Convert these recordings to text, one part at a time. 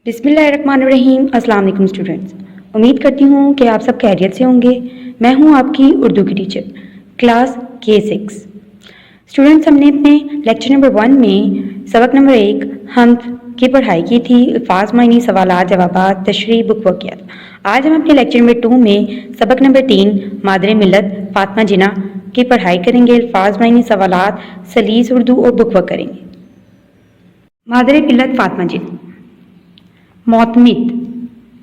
بسم اللہ الرحمن الرحیم۔ السلام علیکم اسٹوڈنٹس، امید کرتی ہوں کہ آپ سب خیریت سے ہوں گے۔ میں ہوں آپ کی اردو کی ٹیچر کلاس K6۔ اسٹوڈنٹس، ہم نے اپنے لیکچر نمبر 1 میں سبق نمبر 1 حمد کی پڑھائی کی تھی، الفاظ معنی سوالات جوابات تشریح بک واقعات۔ آج ہم اپنے لیکچر نمبر 2 میں سبق نمبر 3 مادر ملت فاطمہ جناح کی پڑھائی کریں گے، الفاظ معنی سوالات سلیس اردو اور بک واقع کریں گے۔ مادر ملت فاطمہ جناح: معتمد،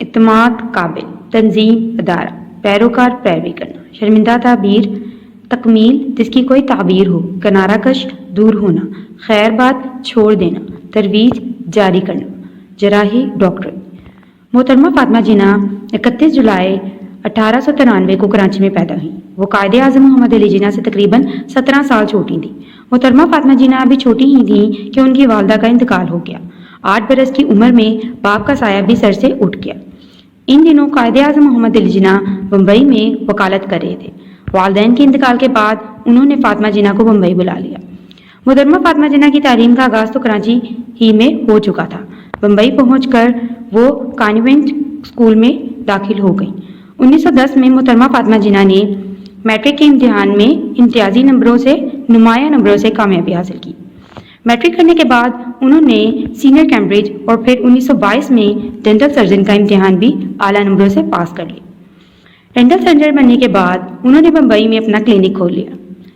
اعتماد قابل، تنظیم ادارہ، پیروکار پیروی کرنا، شرمندہ تعبیر تکمیل جس کی کوئی تعبیر ہو، کنارہ کش دور ہونا، خیر بات چھوڑ دینا، ترویج جاری کرنا، جراحی ڈاکٹر۔ محترمہ فاطمہ جناح 31 جولائی 1893 کو کراچی میں پیدا ہوئی۔ وہ قائد اعظم محمد علی جناح سے تقریباً 17 سال چھوٹی تھیں۔ محترمہ فاطمہ جناح ابھی چھوٹی ہی تھیں کہ ان کی والدہ کا انتقال ہو گیا۔ 8 برس کی عمر میں باپ کا سایہ بھی سر سے اٹھ گیا۔ ان دنوں قائد اعظم محمد علی جناح بمبئی میں وکالت کر رہے تھے۔ والدین کے انتقال کے بعد انہوں نے فاطمہ جناح کو بمبئی بلا لیا۔ محترمہ فاطمہ جناح کی تعلیم کا آغاز تو کراچی ہی میں ہو چکا تھا۔ بمبئی پہنچ کر وہ کانوینٹ اسکول میں داخل ہو گئیں۔ 1910 میں محترمہ فاطمہ جناح نے میٹرک کے امتحان میں امتیازی نمبروں سے نمایاں نمبروں سے کامیابی حاصل کی۔ میٹرک کرنے کے بعد انہوں نے سینئر کیمبرج اور پھر 1922 میں ڈینٹل سرجن کا امتحان بھی اعلیٰ نمبروں سے پاس کر لیا۔ ڈینٹل سرجن بننے کے بعد انہوں نے بمبئی میں اپنا کلینک کھول لیا۔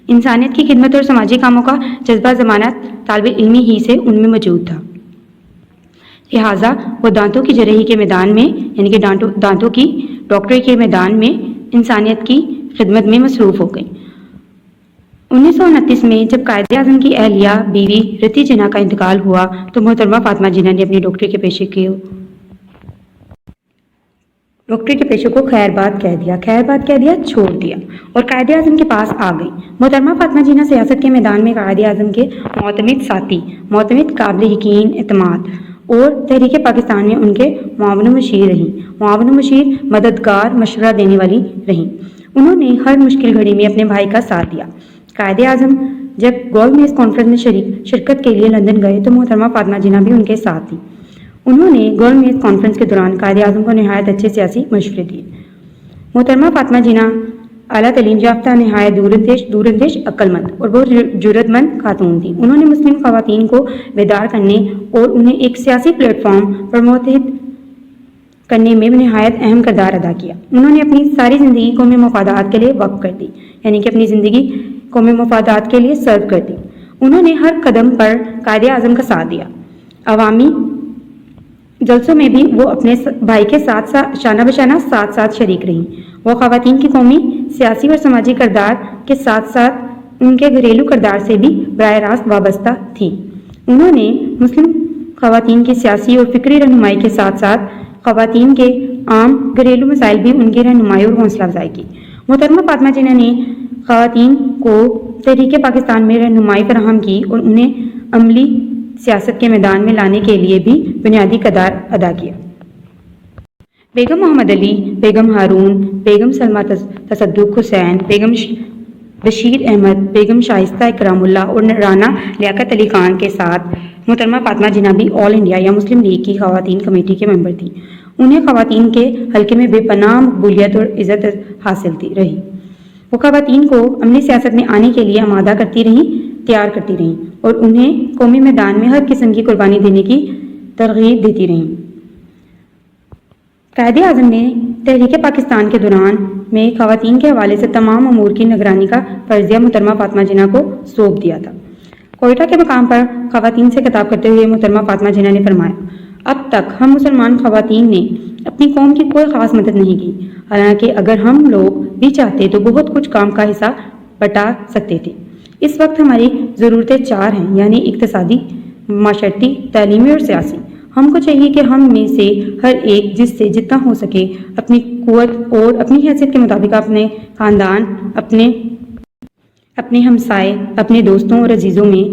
انسانیت کی خدمت اور سماجی کاموں کا جذبہ ضمانت طالب علمی ہی سے ان میں موجود تھا، لہٰذا وہ دانتوں کی جراحی کے میدان میں یعنی کہ دانتوں کی ڈاکٹری کے میدان میں انسانیت کی خدمت میں مصروف ہو گئیں۔ 1929 میں جب قائد اعظم کی اہلیہ بیوی رتی جناح کا انتقال ہوا تو محترمہ فاطمہ جناح نے اپنی ڈاکٹری کے پیشے کو خیر بات کہہ دیا چھوڑ دیا اور قائد اعظم کے پاس آ گئی۔ محترمہ فاطمہ جناح سیاست کے میدان میں قائد اعظم کے معتمد ساتھی، معتمد قابل یقین اعتماد اور تحریک پاکستان میں ان کے معاون مشیر رہیں۔ معاون مشیر مددگار مشورہ دینے والی رہیں۔ انہوں نے ہر مشکل گھڑی میں اپنے بھائی کا ساتھ دیا۔ قائد اعظم جب گول میز کانفرنس میں شرکت کے لیے لندن گئے تو محترمہ فاطمہ جناح بھی ان کے ساتھ تھیں۔ انہوں نے گول میز کانفرنس کے دوران قائد اعظم کو نہایت اچھے سیاسی مشورے دیے۔ محترمہ فاطمہ جناح اعلیٰ تعلیم یافتہ، نہایت دور اندیش، عقل مند اور بہت جرأت مند خاتون تھیں۔ انہوں نے مسلم خواتین کو بیدار کرنے اور انہیں ایک سیاسی پلیٹ فارم پر متحد کرنے میں نہایت اہم کردار ادا کیا۔ انہوں نے اپنی ساری زندگی قومی مفادات کے لیے وقف کر دی، یعنی کہ اپنی زندگی قومی مفادات کے لیے سرو کر دی۔ انہوں نے ہر قدم پر قائد اعظم کا ساتھ دیا۔ عوامی جلسوں میں بھی وہ اپنے بھائی کے ساتھ شانہ بشانہ ساتھ شریک رہیں۔ وہ خواتین کی قومی سیاسی اور سماجی کردار کے ساتھ ساتھ ان کے گھریلو کردار سے بھی براہ راست وابستہ تھیں۔ انہوں نے مسلم خواتین کی سیاسی اور فکری رہنمائی کے ساتھ ساتھ خواتین کے عام گھریلو مسائل بھی ان کی رہنمائی اور حوصلہ افزائی کی۔ محترمہ فاطمہ جناح نے خواتین کو تحریک پاکستان میں رہنمائی فراہم کی اور انہیں عملی سیاست کے میدان میں لانے کے لیے بھی بنیادی کردار ادا کیا۔ بیگم محمد علی، بیگم ہارون، بیگم سلمہ تصدق حسین، بیگم بشیر احمد، بیگم شائستہ اکرام اللہ اور رانا لیاقت علی خان کے ساتھ محترمہ فاطمہ جناح بھی آل انڈیا یا مسلم لیگ کی خواتین کمیٹی کے ممبر تھیں۔ انہیں خواتین کے حلقے میں بے پناہ مقبولیت اور عزت حاصل رہی۔ وہ خواتین کو عملی سیاست میں آنے کے لیے آمادہ کرتی رہیں، تیار کرتی رہیں اور انہیں قومی میدان میں ہر قسم کی قربانی دینے کی ترغیب دیتی رہیں۔ قائد اعظم نے تحریک پاکستان کے دوران میں خواتین کے حوالے سے تمام امور کی نگرانی کا فرضیہ محترمہ فاطمہ جناح کو سونپ دیا تھا۔ کوئٹہ کے مقام پر خواتین سے خطاب کرتے ہوئے محترمہ فاطمہ جناح نے فرمایا، اب تک ہم مسلمان خواتین نے اپنی قوم کی کوئی خاص مدد نہیں کی، حالانکہ اگر ہم لوگ بھی چاہتے تو بہت کچھ کام کا حصہ بٹا سکتے تھے۔ اس وقت ہماری ضرورتیں 4 ہیں، یعنی اقتصادی، معاشرتی، تعلیمی اور سیاسی۔ ہم کو چاہیے کہ ہم میں سے ہر ایک جس سے جتنا ہو سکے اپنی قوت اور اپنی حیثیت کے مطابق اپنے خاندان، اپنے ہمسائے، اپنے دوستوں اور عزیزوں میں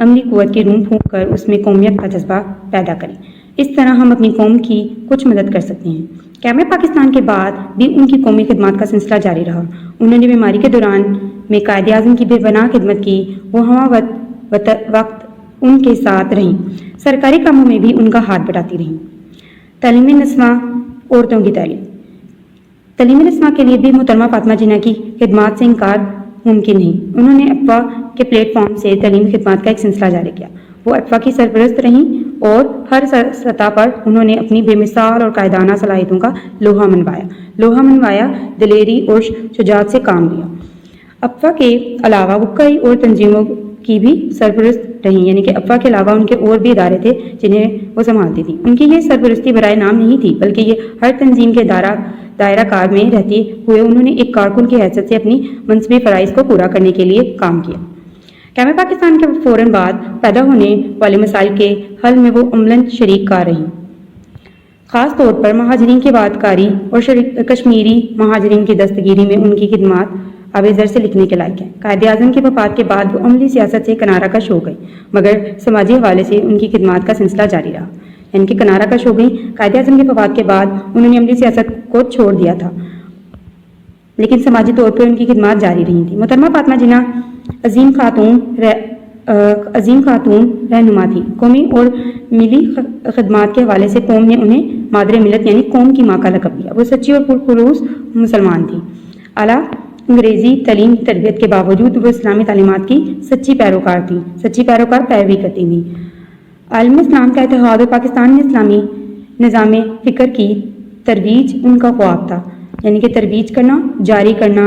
عملی قوت کی روح پھونک کر اس میں قومیت کا جذبہ پیدا کریں۔ اس طرح ہم اپنی قوم کی کچھ مدد کر سکتے ہیں۔ قیام پاکستان کے بعد بھی ان کی قومی خدمات کا سلسلہ جاری رہا۔ انہوں نے بیماری کے دوران میں قائد اعظم کی بے پناہ خدمت کی۔ وہ ہمہ وقت ان کے ساتھ رہیں، سرکاری کاموں میں بھی ان کا ہاتھ بٹاتی رہیں۔ تعلیم نسواں عورتوں کی تعلیم نسواں کے لیے بھی محترمہ فاطمہ جناح کی خدمات سے انکار ممکن نہیں۔ انہوں نے اپوا کے پلیٹ فارم سے تعلیمی خدمات کا ایک سلسلہ جاری کیا۔ وہ اپوا کی سرپرست رہیں اور ہر سطح پر انہوں نے اپنی بے مثال اور قائدانہ صلاحیتوں کا لوہا منوایا، دلیری اور شجاعت سے کام لیا۔ اپوا کے علاوہ وہ کئی اور تنظیموں کی بھی سرپرست رہیں، یعنی کہ اپوا کے علاوہ ان کے اور بھی ادارے تھے جنہیں وہ سنبھالتی تھیں۔ ان کی یہ سرپرستی برائے نام نہیں تھی، بلکہ یہ ہر تنظیم کے دائرہ کار میں رہتے ہوئے انہوں نے ایک کارکن کی حیثیت سے اپنی منصبی فرائض کو پورا کرنے کے لیے کام کیا۔ قیام پاکستان کے فوراً بعد پیدا ہونے والے مسائل کے حل میں وہ عملاً شریک کار رہیں۔ خاص طور پر مہاجرین کی بات کاری اور کشمیری مہاجرین کی دستگیری میں ان کی خدمات آب زر سے لکھنے کے لائق ہیں۔ قائد اعظم کی وفات کے بعد وہ عملی سیاست سے کنارہ کش ہو گئی، مگر سماجی حوالے سے ان کی خدمات کا سلسلہ جاری رہا، یعنی کہ کنارہ کش ہو گئی۔ قائد اعظم کی وفات کے بعد انہوں نے عملی سیاست کو چھوڑ دیا تھا، لیکن سماجی طور پر ان کی خدمات جاری رہی تھیں۔ محترمہ فاطمہ جناح عظیم خاتون رہنما تھی۔ قومی اور ملی خدمات کے حوالے سے قوم نے انہیں مادر ملت یعنی قوم کی ماں کا لقب دیا۔ وہ سچی اور پرخلوص مسلمان تھی۔ اعلیٰ انگریزی تعلیم تربیت کے باوجود وہ اسلامی تعلیمات کی سچی پیروکار پیروی کرتی تھیں۔ عالم اسلام کا اتحاد اور پاکستان میں اسلامی نظام فکر کی ترویج ان کا خواب تھا، یعنی کہ ترویج کرنا، جاری کرنا،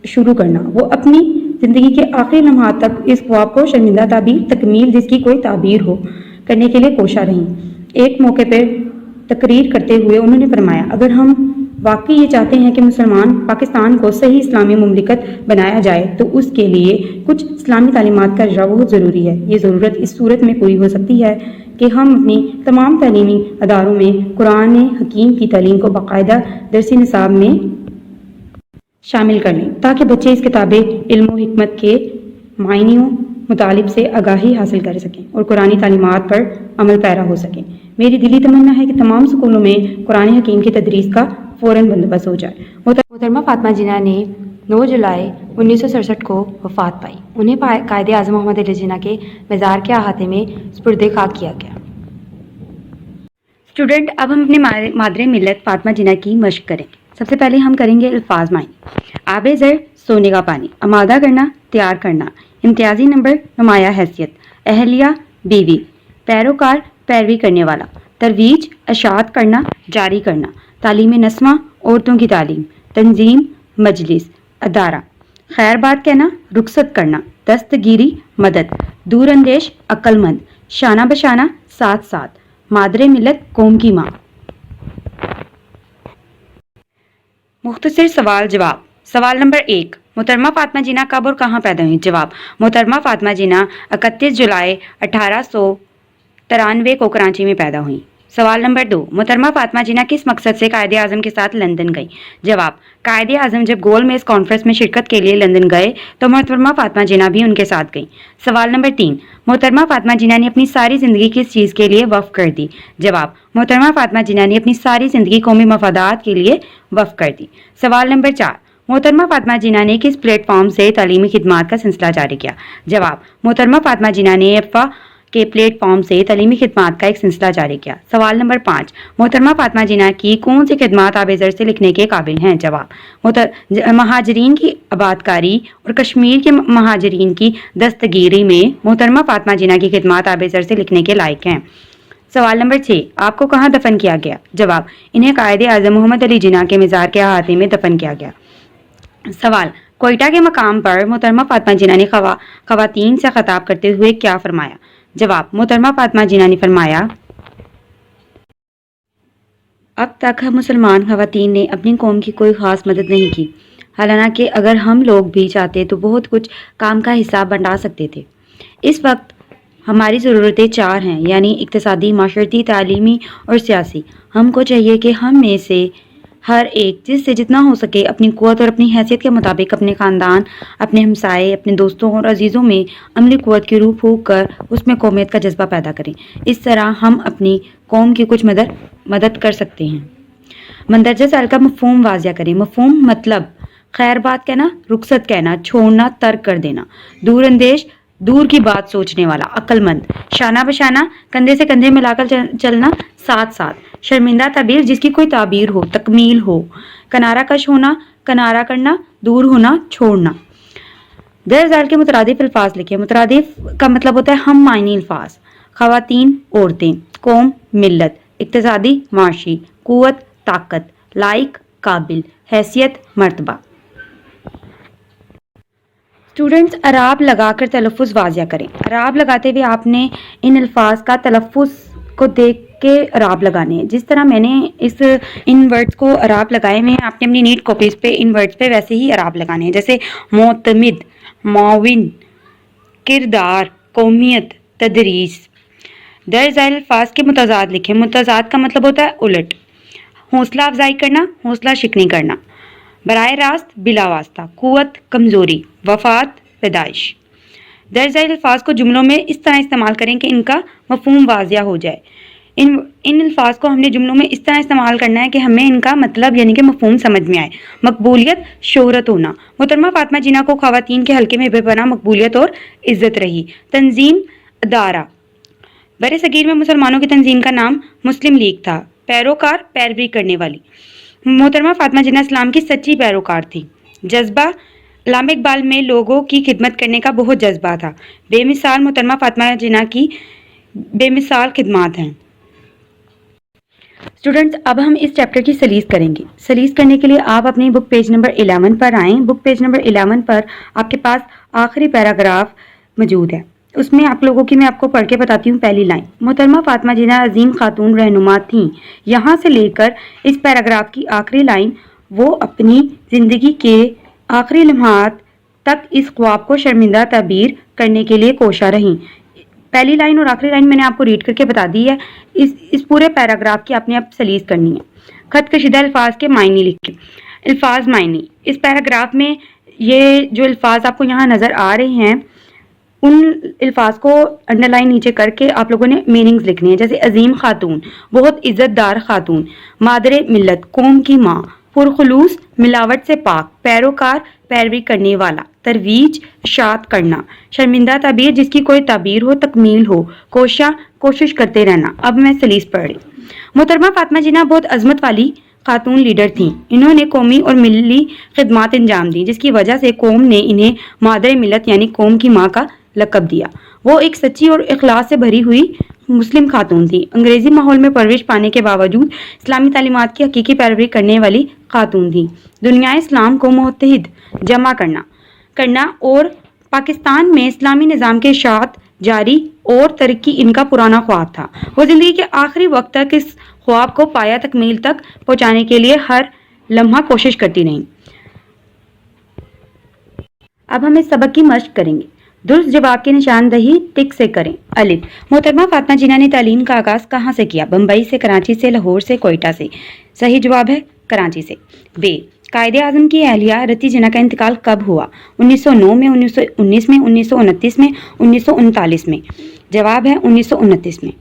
شروع کرنا۔ وہ اپنی زندگی کے آخری لمحات تک اس خواب کو شرمندہ تکمیل جس کی کوئی تعبیر ہو کرنے کے لیے کوشاں رہیں۔ ایک موقع پر تقریر کرتے ہوئے انہوں نے فرمایا، اگر ہم واقعی یہ چاہتے ہیں کہ پاکستان کو صحیح اسلامی مملکت بنایا جائے تو اس کے لیے کچھ اسلامی تعلیمات کا اجرا بہت ضروری ہے۔ یہ ضرورت اس صورت میں پوری ہو سکتی ہے کہ ہم اپنی تمام تعلیمی اداروں میں قرآن حکیم کی تعلیم کو باقاعدہ درسی نصاب میں شامل کر لیں، تاکہ بچے اس کتاب علم و حکمت کے معنیوں مطالب سے آگاہی حاصل کر سکیں اور قرآنی تعلیمات پر عمل پیرا ہو سکیں۔ میری دلی تمنا ہے کہ تمام سکولوں میں قرآن حکیم کی تدریس کا فوراً بندوبست ہو جائے۔ محترمہ فاطمہ جناح نے 9 جولائی 1967 کو وفات پائی۔ انہیں قائد اعظم محمد علی جناح کے مزار کے احاطے میں سپرد خاک کیا گیا۔ اسٹوڈنٹ، اب ہم اپنے مادر ملت فاطمہ جناح کی مشق کریں۔ سب سے پہلے ہم کریں گے الفاظ معنی۔ آب زر، سونے کا پانی۔ آمادہ کرنا، تیار کرنا۔ امتیازی نمبر، نمایاں حیثیت۔ اہلیہ، بیوی۔ پیروکار، پیروی کرنے والا۔ ترویج، اشاعت کرنا، جاری کرنا۔ تعلیم نسواں، عورتوں کی تعلیم۔ تنظیم، مجلس، ادارہ۔ خیر بات کہنا، رخصت کرنا۔ دستگیری، مدد۔ دور اندیش، عقل مند۔ شانہ بشانہ، ساتھ ساتھ۔ مادر ملت، قوم کی ماں۔ مختصر سوال جواب۔ سوال نمبر 1، محترمہ فاطمہ جناح کب اور کہاں پیدا ہوئی؟ جواب، محترمہ فاطمہ جناح 31 جولائی 1893 کو کراچی میں پیدا ہوئی۔ سوال نمبر 2، محترمہ فاطمہ جناح کس مقصد سے قائد اعظم کے ساتھ لندن گئی؟ جواب، قائد اعظم جب گول میز کانفرنس میں شرکت کے لیے لندن گئے تو محترمہ فاطمہ جناح بھی ان کے ساتھ گئیں۔ سوال نمبر 3، محترمہ فاطمہ جناح نے اپنی ساری زندگی کس چیز کے لیے وقف کر دی؟ جواب، محترمہ فاطمہ جناح نے اپنی ساری زندگی قومی مفادات کے لیے وقف کر دی۔ سوال نمبر 4، محترمہ فاطمہ جناح نے کس پلیٹ فارم سے تعلیمی خدمات کا سلسلہ جاری کیا؟ جواب، محترمہ فاطمہ جناح نے اپوا کے پلیٹ فارم سے تعلیمی خدمات کا ایک سلسلہ جاری کیا۔ سوال نمبر 5، محترمہ فاطمہ جناح کی کون سی خدمات آب زر سے لکھنے کے قابل ہیں؟ جواب، مہاجرین کی آبادکاری اور کشمیر کے مہاجرین کی دستگیری میں محترمہ فاطمہ جناح کی خدمات آب زر سے لکھنے کے لائق ہیں۔ سوال نمبر 6، آپ کو کہاں دفن کیا گیا؟ جواب، انہیں قائد اعظم محمد علی جناح کے مزار کے احاطے میں دفن کیا گیا۔ سوال، کوئٹہ کے مقام پر محترمہ فاطمہ جناح نے خواتین سے خطاب کرتے ہوئے کیا فرمایا؟ جواب، محترمہ فاطمہ جناح نے فرمایا، اب تک ہم مسلمان خواتین نے اپنی قوم کی کوئی خاص مدد نہیں کی، حالانکہ اگر ہم لوگ بھی چاہتے تو بہت کچھ کام کا حصہ بنٹا سکتے تھے۔ اس وقت ہماری ضرورتیں 4 ہیں، یعنی اقتصادی، معاشرتی، تعلیمی اور سیاسی۔ ہم کو چاہیے کہ ہم میں سے ہر ایک جس سے جتنا ہو سکے اپنی قوت اور اپنی حیثیت کے مطابق اپنے خاندان، اپنے ہمسائے، اپنے دوستوں اور عزیزوں میں عملی قوت کی روح پھونک کر اس میں قومیت کا جذبہ پیدا کریں۔ اس طرح ہم اپنی قوم کی کچھ مدد کر سکتے ہیں۔ مندرجہ ذیل کا مفہوم واضح کریں۔ مفہوم، مطلب، خیر بات کہنا، رخصت کہنا، چھوڑنا، ترک کر دینا۔ دور اندیش، دور کی بات سوچنے والا، عقل مند، شانہ بشانہ، کندھے سے کندھے ملا کر چلنا، ساتھ ساتھ، شرمندہ تعبیر جس کی کوئی تعبیر ہو، تکمیل ہو، کنارہ کش ہونا، کنارہ کرنا، دور ہونا، چھوڑنا۔ در ذیل کے مترادف الفاظ لکھیں۔ مترادف کا مطلب ہوتا ہے ہم معنی الفاظ۔ خواتین، عورتیں، قوم، ملت، اقتصادی، معاشی، قوت، طاقت، لائق، قابل، حیثیت، مرتبہ۔ اسٹوڈنٹس اعراب لگا کر تلفظ واضح کریں۔ اعراب لگاتے ہوئے آپ نے ان الفاظ کا تلفظ کو دیکھ کے اعراب لگانے ہیں۔ جس طرح میں نے ان ورڈز کو اعراب لگائے ہوئے ہیں، آپ نے اپنی نیٹ کاپیز پہ ان ورڈز پہ ویسے ہی اعراب لگانے ہیں، جیسے معتمد، معاون، کردار، قومیت، تدریس۔ در ذیل الفاظ کے متضاد لکھیں۔ متضاد کا مطلب ہوتا ہے الٹ، حوصلہ افزائی کرنا، حوصلہ شکنی کرنا، براہ راست، بلا واسطہ، قوت، کمزوری، وفات، پیدائش۔ در ذیل الفاظ کو جملوں میں اس طرح استعمال کریں کہ ان کا مفہوم واضح ہو جائے۔ ان الفاظ کو ہم نے جملوں میں اس طرح استعمال کرنا ہے کہ ہمیں ان کا مطلب یعنی کہ مفہوم سمجھ میں آئے۔ مقبولیت، شہرت ہونا۔ محترمہ فاطمہ جناح کو خواتین کے حلقے میں بے پناہ مقبولیت اور عزت رہی۔ تنظیم، ادارہ۔ برصغیر میں مسلمانوں کی تنظیم کا نام مسلم لیگ تھا۔ پیروکار، پیروی کرنے والی۔ محترمہ فاطمہ جناح اسلام کی سچی پیروکار تھی۔ جذبہ، علامہ اقبال میں لوگوں کی خدمت کرنے کا بہت جذبہ تھا۔ بے مثال، محترمہ فاطمہ جناح کی بے مثال خدمات ہیں۔ اسٹوڈنٹس اب ہم اس چیپٹر کی سلیس کریں گے۔ سلیس کرنے کے لیے آپ اپنی بک پیج نمبر 11 پر آئیں۔ بک پیج نمبر 11 پر آپ کے پاس آخری پیراگراف موجود ہے۔ اس میں آپ لوگوں کی میں آپ کو پڑھ کے بتاتی ہوں۔ پہلی لائن، محترمہ فاطمہ جناح عظیم خاتون رہنما تھیں۔ یہاں سے لے کر اس پیراگراف کی آخری لائن، وہ اپنی زندگی کے آخری لمحات تک اس خواب کو شرمندہ تعبیر کرنے کے لیے کوشاں رہیں۔ پہلی لائن اور آخری لائن میں نے آپ کو ریڈ کر کے بتا دی ہے۔ اس پورے پیراگراف کی آپ نے اب سلیس کرنی ہے۔ خط کشیدہ الفاظ کے معنی لکھیں۔ الفاظ معنی، اس پیراگراف میں یہ جو الفاظ آپ کو یہاں نظر آ رہے ہیں، ان الفاظ کو انڈر لائن نیچے کر کے آپ لوگوں نے میننگز لکھنے ہیں، جیسے عظیم خاتون، بہت عزت دار خاتون، مادر ملت، قوم کی ماں، پرخلوص، ملاوٹ سے پاک، پیروکار، پیروی کرنے والا، ترویج، اشاعت کرنا، شرمندہ تعبیر جس کی کوئی تعبیر ہو، تکمیل ہو، کوشاں، کوشش کرتے رہنا۔ اب میں سلیس پڑھ رہی۔ محترمہ فاطمہ جناح بہت عظمت والی خاتون لیڈر تھیں۔ انہوں نے قومی اور ملی خدمات انجام دیں، جس کی وجہ سے قوم نے انہیں مادر ملت یعنی قوم کی ماں کا لقب دیا۔ وہ ایک سچی اور اخلاص سے بھری ہوئی مسلم خاتون تھی۔ انگریزی ماحول میں پرورش پانے کے باوجود اسلامی تعلیمات کی حقیقی پیروی کرنے والی خاتون تھی۔ دنیا اسلام کو متحد جمع کرنا اور پاکستان میں اسلامی نظام کے اشاعت جاری اور ترقی ان کا پرانا خواب تھا۔ وہ زندگی کے آخری وقت تک اس خواب کو پایا تکمیل تک پہنچانے کے لیے ہر لمحہ کوشش کرتی رہیں۔ اب ہم اس سبق کی مشق کریں گے۔ درست جواب کی نشاندہی ٹک سے کریں۔ الف، محترمہ فاطمہ جناح نے تعلیم کا آغاز کہاں سے کیا؟ بمبئی سے، کراچی سے، لاہور سے، کوئٹہ سے۔ صحیح جواب ہے کراچی سے۔ ب، قائد اعظم کی اہلیہ رتی جناح کا انتقال کب ہوا؟ 1909 میں، 1919 میں، 1929 میں، 1939 میں۔ جواب ہے 1929 میں۔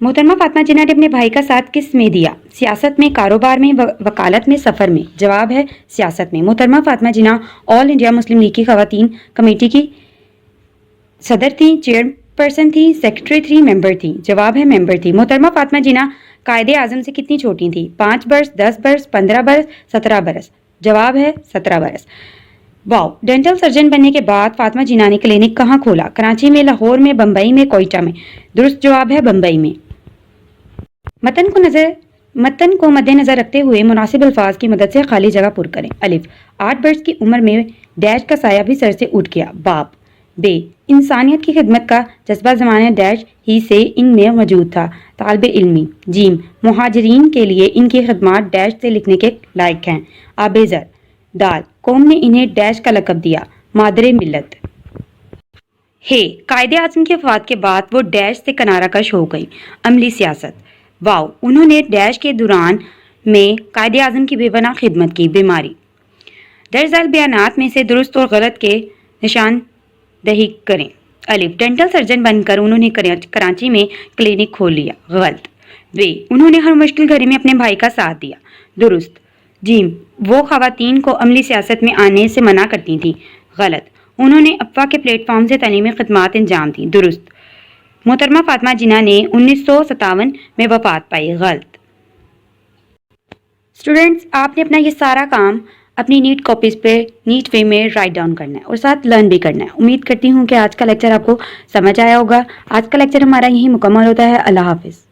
محترمہ فاطمہ جناح نے اپنے بھائی کا ساتھ کس میں دیا؟ سیاست میں، کاروبار میں، وکالت میں، سفر میں۔ جواب ہے سیاست میں۔ محترمہ فاطمہ جناح آل انڈیا مسلم لیگ کی خواتین کمیٹی کی صدر تھیں، چیئر پرسن تھیں، سیکرٹری تھیں، ممبر تھیں۔ جواب ہے ممبر تھی۔ محترمہ فاطمہ جناح قائد اعظم سے کتنی چھوٹی تھیں؟ 5 برس، 10 برس، 15 برس، 17 برس۔ جواب ہے 17 برس۔ واو، ڈینٹل سرجن بننے کے بعد فاطمہ جناح نے کلینک کہاں کھولا؟ کراچی میں، لاہور میں، بمبئی میں، کوئٹہ میں۔ درست جواب ہے بمبئی میں۔ متن کو مد نظر رکھتے ہوئے مناسب الفاظ کی مدد سے خالی جگہ پر کریں۔ الف، 8 برس کی عمر میں ڈیش کا سایہ بھی سر سے اٹھ گیا۔ باپ۔ ب، انسانیت کی خدمت کا جذبہ زمانہ ڈیش ہی سے ان میں موجود تھا، طالب علمی۔ جیم، مہاجرین کے لیے ان کی خدمات ڈیش سے لکھنے کے لائق ہیں، آب زر۔ دال، قوم نے انہیں ڈیش کا لقب دیا، مادر ملت۔ ہے، قائد اعظم کی وفات کے بعد وہ ڈیش سے کنارہ کش ہو گئی، عملی سیاست۔ واو، انہوں نے ڈیش کے دوران میں قائد اعظم کی بے پناہ خدمت کی، بیماری۔ در ذیل بیانات میں سے درست اور غلط کے نشان دہی کریں۔ الف، ڈینٹل سرجن بن کر انہوں نے کراچی میں کلینک کھول لیا، غلط۔ ب، انہوں نے ہر مشکل گھڑی میں اپنے بھائی کا ساتھ دیا، درست۔ جیم، وہ خواتین کو عملی سیاست میں آنے سے منع کرتی تھیں، غلط۔ انہوں نے افوا کے پلیٹ فارم سے تعلیمی خدمات انجام دیں، درست۔ محترمہ فاطمہ جناح نے 1957 میں وفات پائی، غلط۔ اسٹوڈینٹس، آپ نے اپنا یہ سارا کام اپنی نیٹ کاپیز پہ نیٹ وے میں رائٹ ڈاؤن کرنا ہے اور ساتھ لرن بھی کرنا ہے۔ امید کرتی ہوں کہ آج کا لیکچر آپ کو سمجھ آیا ہوگا۔ آج کا لیکچر ہمارا یہیں مکمل ہوتا ہے۔ اللہ حافظ۔